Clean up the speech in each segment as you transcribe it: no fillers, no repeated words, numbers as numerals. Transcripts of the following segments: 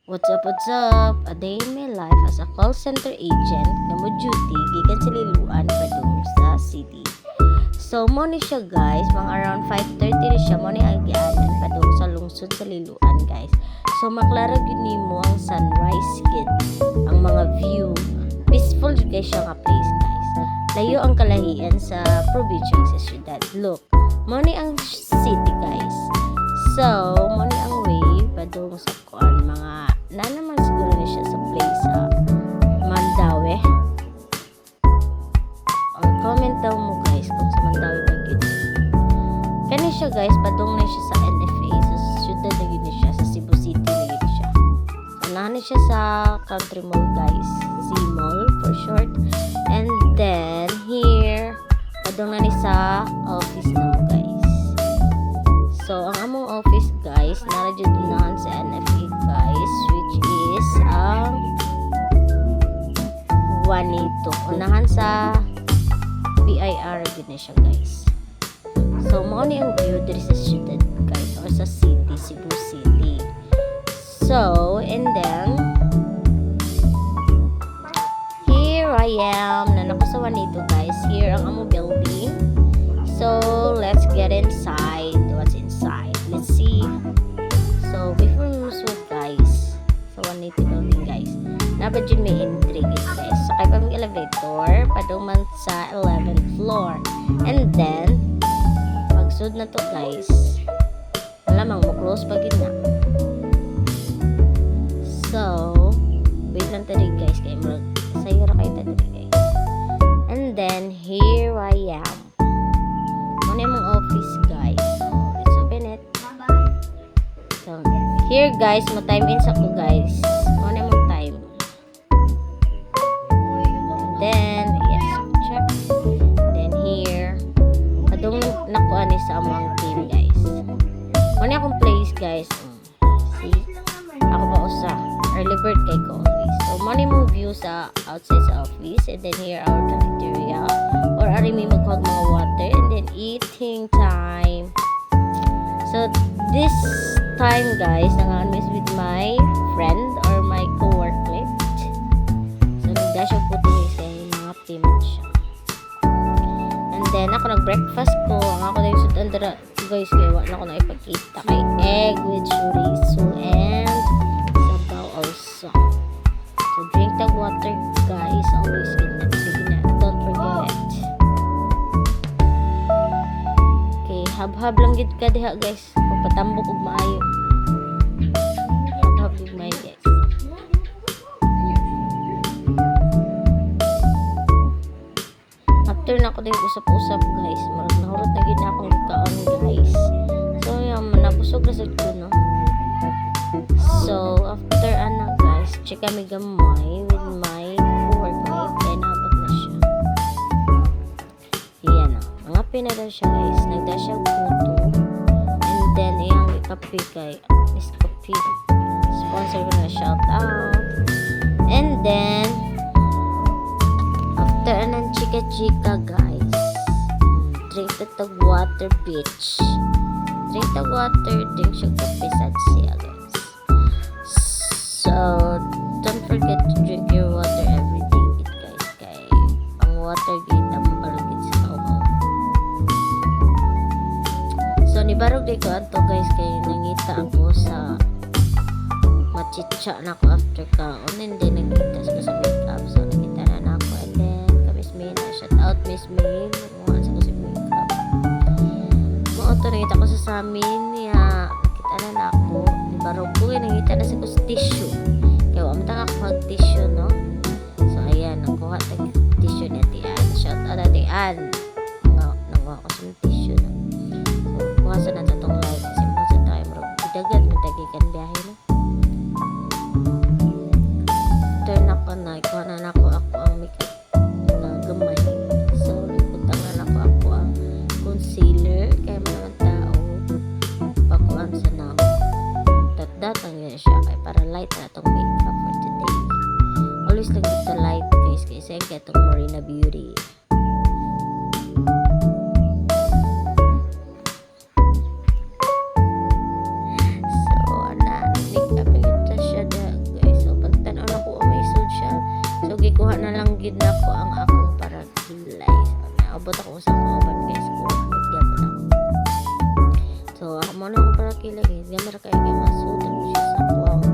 What's up, what's up? A day in my life as a call center agent na mo duty gikan sa Liloan padung sa city. So mo ni siya guys, mga around 5:30 ni siya mo ni ang gianan padung sa lungsod sa Liloan guys. So maklaro gyud nimo ang sunrise gid, ang mga view, peaceful jud guys siya nga place guys. Layo ang kalahian sa probinsya sa syudad. Look, mo ni ang city guys. So mo ni ang way padung sa kuan mga na naman siguro na siya sa place sa Mandawi. Or comment daw mo guys kung sa Mandawi ba gid. Kani siya guys, padung na siya sa NFA, sa syudad na gid siya, sa Cebu City na gid siya. Unahan siya sa Country Mall guys, C-Mall for short. And then here, padung na ni sa office na mo guys. So ang among office guys, nara jud unahan sa NFA guys, which is ang Juanito. Unahan sa BIR gid na siya guys. So mao ni ang view diri sa syudad guys, or sa city, Cebu City. So and then here I am na nako sa Juanito guys. Here ang among building. So let's get inside. What's inside? Let's see. So before we move guys, sa Juanito building guys, napa dyan may entry guys. So kay pang elevator paduman sa 11th floor. And then pagsud na to guys, malamang mo close pa gid na. So wait lang tadi guys, kay mo sayo ra kay tadi guys. And then here I am. Muna yung office guys. So let's open it. So here guys, mo time in sa ko guys. Muna yung time. And then yes, check. Then here padung nakuha ni sa among team guys. Muna akong place guys. See? Ako pa usa. Early bird kay ko always. So muna yung view sa outside sa office. And then here our cafeteria. Or ari may magkog mga water. And then eating time. So this time guys, nangamis with my friend or my co-workmate. So nagdash yung puti guys kaya yung mga payment siya. And then ako nag-breakfast ko. Ang ako na yung sutandara guys kaya wala ako na ipagkita kay egg with chorizo and sabaw also. So drink the water guys. Always good na. Don't forget. Okay, hab-hab lang gid ka diha guys. Patambok ug maayo. Hab-hab ug maayo guys. After na ko din usap-usap guys, marag nahurot na gid akong kaon guys. So yung nabusog na sad ko no. So after ana guys, check kami gamay with my co-workmate and abot na siya. Yan na. Mga pinada siya guys, nagda siya puto. And then iyang kape kay Miss Coffee. Sponsor ko na shout out. And then after anong chika-chika guys, drink the water bitch. Drink the water, drink siya kape sad siya guys. So don't forget to drink your water every day guys. Kay ang water gid ang palugid sa kaumaw. So nibarog di ko ato guys kay nangita ako sa machicha na ako after kaon, and then nagkita ko sa makeup. So nakita na ako, and then Miss May na shout out Miss May, mga sa ko sa makeup mo to nangita ko sa amin niya, nakita na ako di barog ko nangita na sa ko sa tissue kaya wala ako mag tissue no. So ayan, nakuha tag tissue ni Tian, shout out na Tian, nanguha ko sa tissue no. So kuha sa natatong live kasi mo sa time ro dagat matagikan biyahe no. Turn up na ikuha na ako ang makeup na gamay. So liputan na ako ang concealer kaya mga tao pakuan sa now. Datang yun siya kaya para light na itong makeup for today. Always lang ito light guys kasi kaya itong Marina Beauty. So, makeup ito siya nabot ako sa kauban guys ko. Nagyapon ako. So, ako muna ako para kilay. Gamit kayo kay masudan mo siya sa kuwang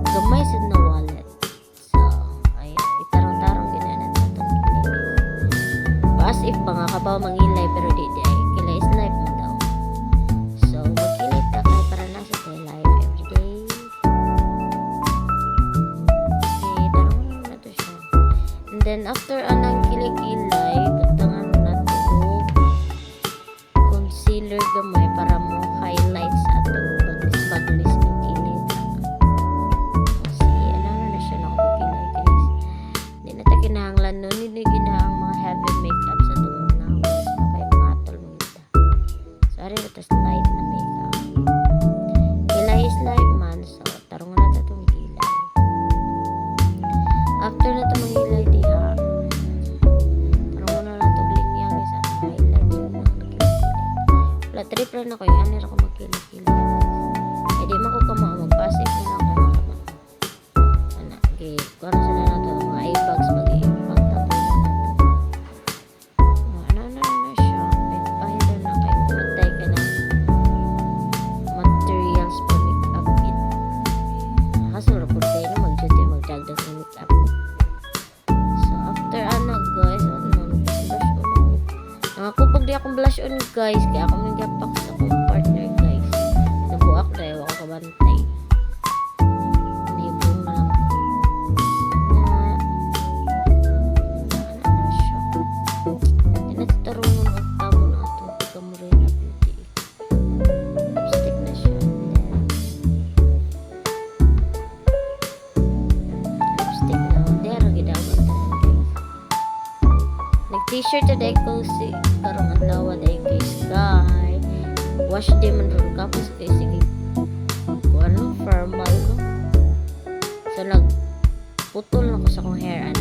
gamay sa na wallet. So, ayan. Itarong-tarong ginanan sa itong kilay. As if pa nga kabaw mangilay pero di ay kilay is life mo daw. So, magkilay ta kayo para nasa tayo live everyday. Okay, tarong na to siya. And then, after anang kilay-kilay, butangan na to concealer gamay para mo highlight sa atong baglis ng kilay. Kasi, alam na siya na ako kilay guys. Hindi na tayo kinahanglan nun. Hindi ginahang mga heavy makeup sa tumunaw. So, kaya mga atol mo ita. Sorry, ito light na makeup. Kilay is light man. So, tarungan na ito itong kilay. After na ito manghilay diha, tarungan na ito linyang isa. Highlight yun na kilay. Wala, trip rin ako yan. Nira ko magkilay-kilay. Eh, di man ko kamao. Mag-passive na lang ako. Ano, okay. Kung ano sila na ito, mga eyebags mag-i-impact na po na ito. Ano na siya. Pahila na kayo. Matay ka na materials pa make-up it. Hasura po kayo na mag-duty, magdagdag na make-up. So, after ano guys, blush on. Nakakupag di akong blush on guys. Kaya ako may gapak sa akong partner guys. Nabuak dahil ako kabantay. Nibong na lang. Na siya. Tinagtarungan ang tamo na ito. Kamurin na beauty. Lipstick na siya. Lipstick na. Dera gidawat na guys. Nag-t-shirt na dahil ko si karong adlaw dahil kay Sky. Wash day man ron kapos kay sige. Kung ano, formal ko. So, nagputol na ko sa kong hair. Ano,